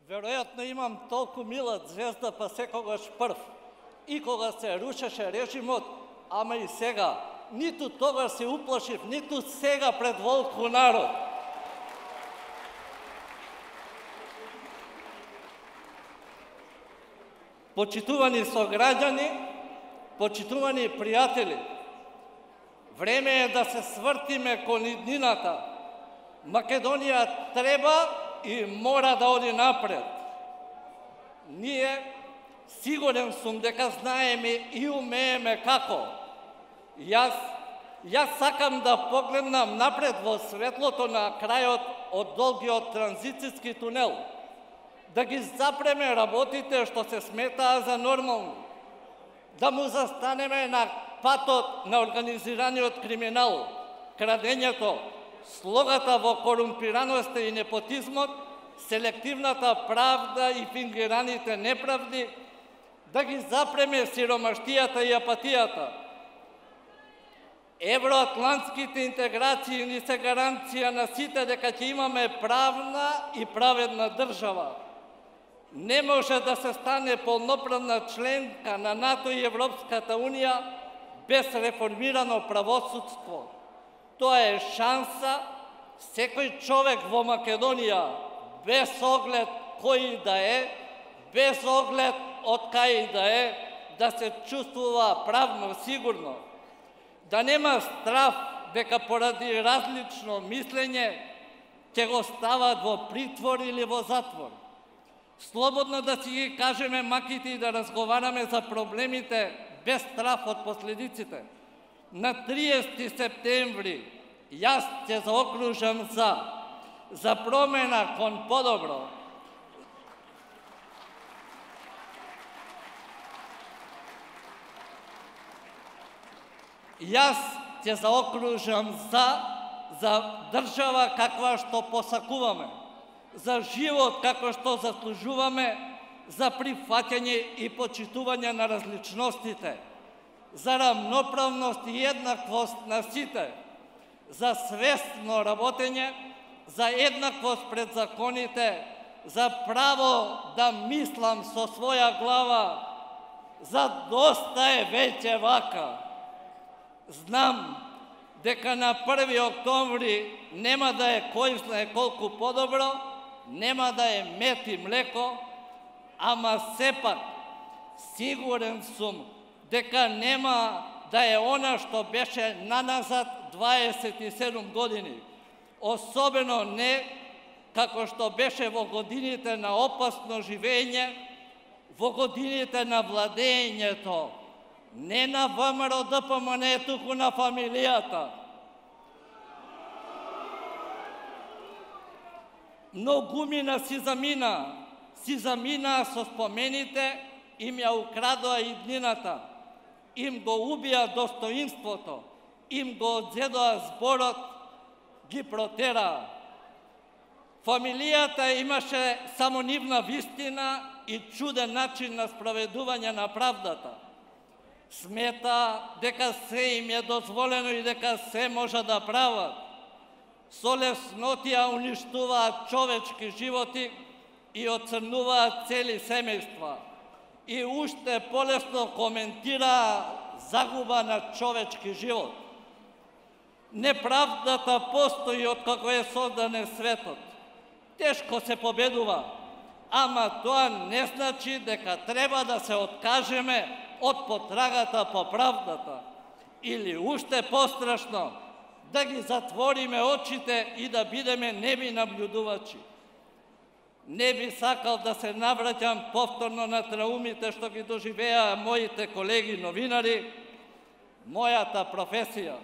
Веројатно имам толку мила звезда, па секогаш прв. И кога се рушеше режимот, ама и сега. Ниту тогаш се уплашив, ниту сега пред волку народ. Почитувани сограѓани, почитувани пријатели, време е да се свртиме кон иднината. Македонија треба и мора да оди напред. Ние, сигурен сум дека знаеме и умееме како. Јас сакам да погледнам напред во светлото на крајот од долгиот транзицијски тунел. Да ги запреме работите што се сметаа за нормални. Да му застанеме на патот на организираниот криминал, крадењето, слогата во корумпираноста и непотизмот, селективната правда и фингираните неправди, да ги запреме сиромаштијата и апатијата. Евроатлантските интеграции ни се гаранција на сите дека ќе имаме правна и праведна држава. Не може да се стане полноправна членка на НАТО и Европската Унија без реформирано правосудство. Тоа е шанса секој човек во Македонија, без оглед кој да е, без оглед од кај да е, да се чувствува правно сигурно. Да нема страв дека поради различно мислење ќе го стават во притвор или во затвор. Слободно да си ги кажеме маките и да разговараме за проблемите без страв од последиците. На 30 септември јас ќе заокружам за промена кон подобро. Јас ќе заокружам за држава каква што посакуваме, за живот како што заслужуваме, за прифаќање и почитување на различностите, за рамноправност и еднаквост на сите, за свесно работење, за еднаквост пред законите, за право да мислам со своја глава, за доста е веќе вака. Знам дека на 1 октомври нема да е кој знае колку подобро, нема да е мед и млеко, ама сепак сигурен сум дека нема да е она што беше наназад 27 години. Особено не како што беше во годините на опасно живење, во годините на владењето, не на ВМРО ДПМН, туку на фамилијата. Многумина си замина со спомените, им ја украдоа иднината, им го убија достоинството, им го одзедоа зборот, ги протераа. Фамилијата имаше само нивна вистина и чуден начин на спроведување на правдата. Смета дека се им е дозволено и дека се може да прават. Со леснотија уништуваат човечки животи и оцрнуваат цели семејства. И уште полесно коментираа загуба на човечки живот. Неправдата постои од како е создан светот. Тешко се победува, ама тоа не значи дека треба да се откажеме од потрагата по правдата. Или уште пострашно, да ги затвориме очите и да бидеме неби наблюдувачи. Не би сакал да се навраќам повторно на траумите што ги доживеа моите колеги новинари, мојата професија.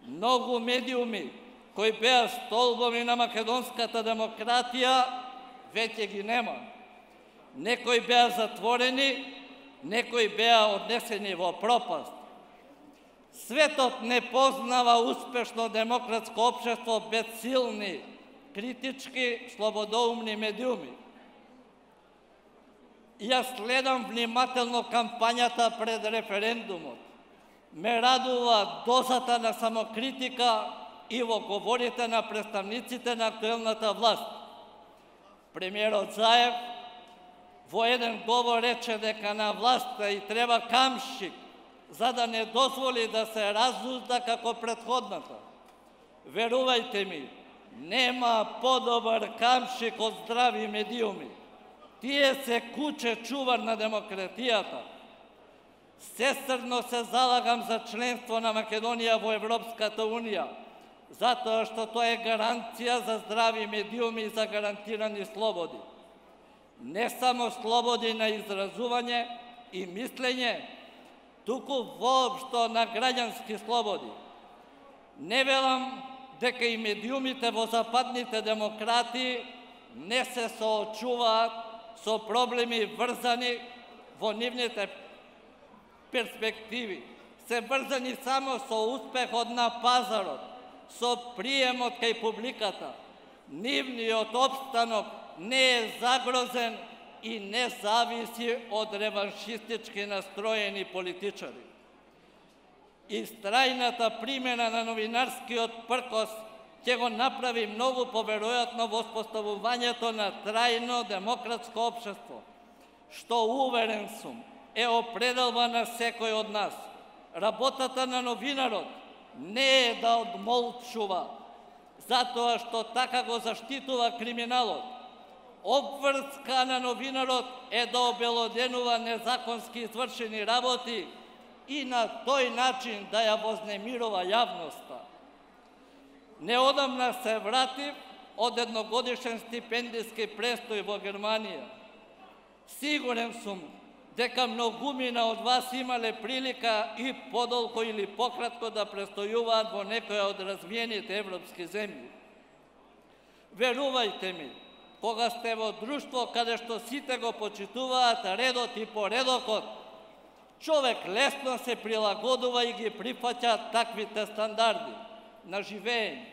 Многу медиуми кои беа столбови на македонската демократија, веќе ги нема. Некои беа затворени, некои беа однесени во пропаст. Светот не познава успешно демократско општество без силни, критички, слободоумни медиуми. Јас следам внимателно кампањата пред референдумот. Ме радува дозата на самокритика и во говорите на представниците на актуелната власт. Премиерот Заев во еден говор рече дека на власта и треба камшик за да не дозволи да се разузда како претходната. Верувајте ми, нема подобар камшик од здрави медиуми. Тие се куче чувар на демократијата. Сестрно се залагам за членство на Македонија во Европската Унија, затоа што тоа е гаранција за здрави медиуми и за гарантирани слободи. Не само слободи на изразување и мислење, туку воопшто на граѓански слободи. Не велам дека и медиумите во западните демократии не се соочуваат со проблеми врзани во нивните перспективи. Се врзани само со успехот на пазарот, со приемот кај публиката. Нивниот опстанок не е загрозен и не зависи од реваншистички настроени политичари. Истрајната примена на новинарскиот пркос ќе го направи многу поверојатно воспоставувањето на трајно демократско општество, што уверен сум е определба на секој од нас. Работата на новинарот не е да одмолчува, затоа што така го заштитува криминалот. Обврска на новинарот е да обелоденува незаконски извршени работи и на тој начин да ја вознемирува јавноста. Неодамна се вратив од едногодишен стипендиски престој во Германија. Сигурен сум дека многумина од вас имале прилика и подолго или пократко да престојуваат во некоја од развиените европски земји. Верувајте ми, кога сте во друштво каде што сите го почитуваат редот и поредокот, човек лесно се прилагодува и ги прифаќа таквите стандарди на живење.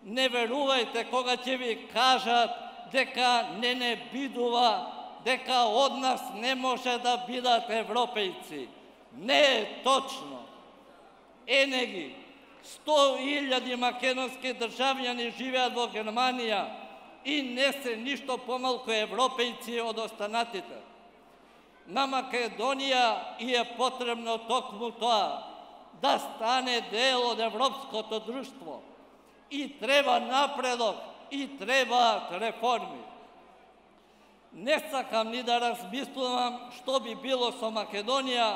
Не верувајте кога ќе ви кажат дека не бидува, дека од нас не може да бидат европејци. Не е точно. Ене ги, 100.000 македонски државјани живеат во Германија и не се ништо помалку европејци од останатите. На Македонија и е потребно токму тоа, да стане дел од европското друштво. И треба напредок, и требаат реформи. Не сакам ни да размислувам што би било со Македонија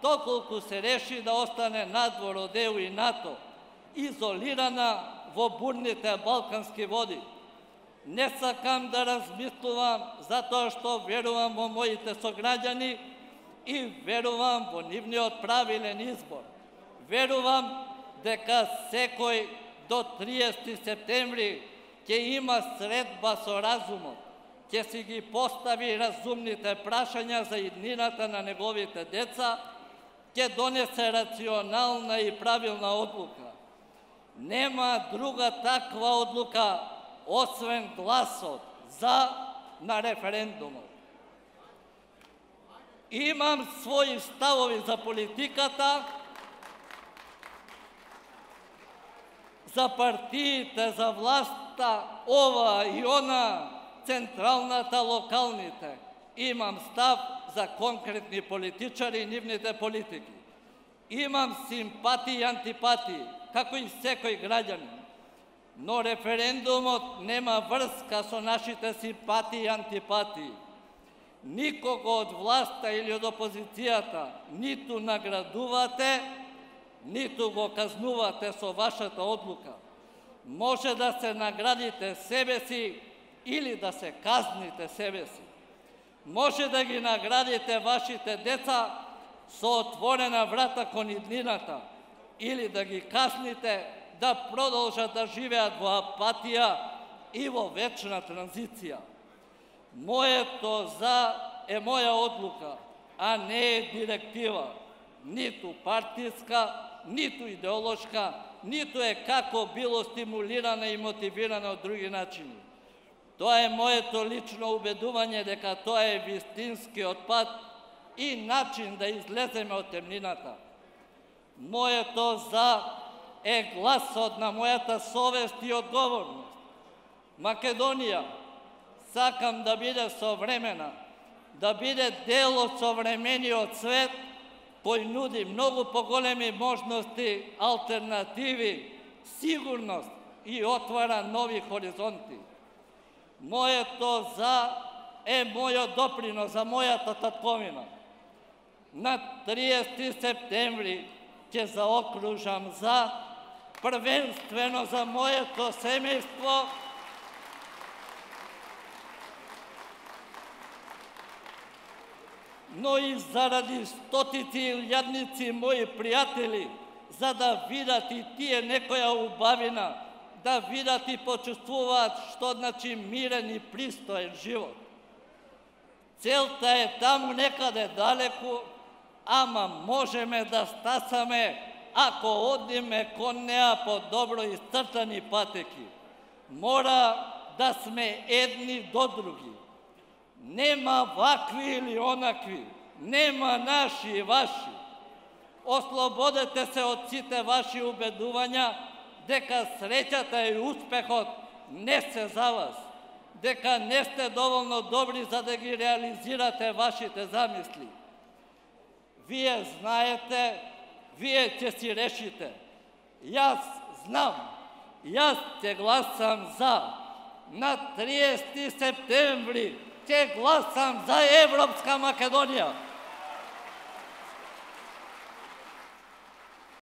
доколку се реши да остане надвор од ЕУ и НАТО, изолирана во бурните балкански води. Не сакам да размислувам затоа што верувам во моите сограѓани и верувам во нивниот правилен избор. Верувам дека секој до 30 септември ќе има средба со разумот, ќе си ги постави разумните прашања за иднината на неговите деца, ќе донесе рационална и правилна одлука. Нема друга таква одлука освен гласот за на референдумот. Имам своји ставови за политиката, за партиите, за власта, ова и она, централната, локалните. Имам став за конкретни политичари и нивните политики. Имам симпатии и антипатии, како и секој граѓанин. Но референдумот нема врска со нашите симпатии и антипатии. Никого од власта или од опозицијата ниту наградувате, ниту го казнувате со вашата одлука. Може да се наградите себе си или да се казните себе си. Може да ги наградите вашите деца со отворена врата кон иднината или да ги казните да продолжат да живеат во апатија и во вечна транзиција. Моето за е моја одлука, а не е директива, ниту партиска, ниту идеолошка, ниту е како било стимулирана и мотивирана од други начини. Тоа е моето лично убедување дека тоа е вистинскиот пат и начин да излеземе од темнината. Моето за е гласот на мојата совест и одговорност. Македонија, Сакам да биде современа, да биде дел од современиот свет, кој нуди многу поголеми можности, алтернативи, сигурност и отвара нови хоризонти. Моето за е мојот допринос за мојата татковина. На 30 септември ќе заокружам за, првенствено за моето семејство, но и заради стотици илјадници мои пријатели, за да видат и тие некоја убавина, да видат и почувствуваат што значи мирен и пристоен живот. Целта е таму некаде далеку, ама можеме да стасаме ако одиме кон неа по добро исцртани патеки. Мора да сме едни до други. Нема вакви или онакви, нема наши и ваши. Ослободете се од сите ваши убедувања дека среќата и успехот не се за вас, дека не сте доволно добри за да ги реализирате вашите замисли. Вие знаете, вие ќе си решите. Јас знам, јас ќе гласам за. На 30 септември ќе гласам за Европска Македонија.